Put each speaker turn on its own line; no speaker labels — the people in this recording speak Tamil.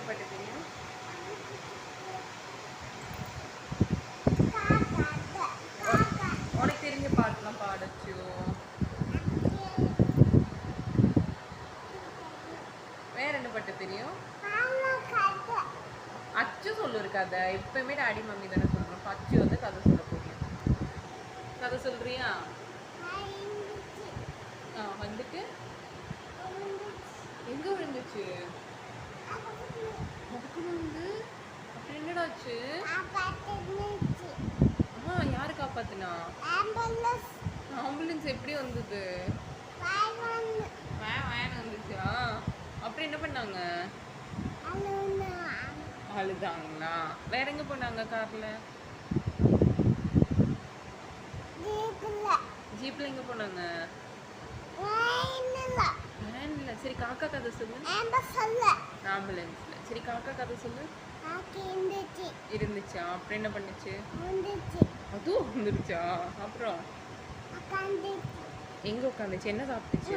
பாட்டு தெரியும்? உனக்கு தெரிஞ்ச பாட்டுலாம் பாடச்சு. வேற என்ன பாட்டு தெரியும்? அச்சு சொல்லு ஒரு கதை. எப்பவுமே டாடி மம்மி தானே சொல்றோம். அச்சு வந்து கதை சொல்ல போறியா? கதை சொல்றியா? வந்துட்டு எங்க விழுந்துச்சு? வந்து அப்படி என்னடாச்சு? யாரு காப்பாத்துனா? ஆம்புலன்ஸ் எப்படி வந்தது? வேன் வந்துச்சா? அப்புறம் என்ன பண்ணாங்க? அழுதாங்களா? வேற எங்க போனாங்க கார்ல? ஜீப்ல எங்க போனாங்க? வேன்ல. சரி காக்கா கதை சொல்லு. ஆம்புலன்ஸ்ல. சரி காக்கா கதை சொல்லு. இருந்துச்சா? அப்புறம் என்ன பண்ணுச்சு? அதுவும் வந்துருச்சா? அப்புறம் எங்க உட்காந்துச்சு? என்ன சாப்பிட்டுச்சு?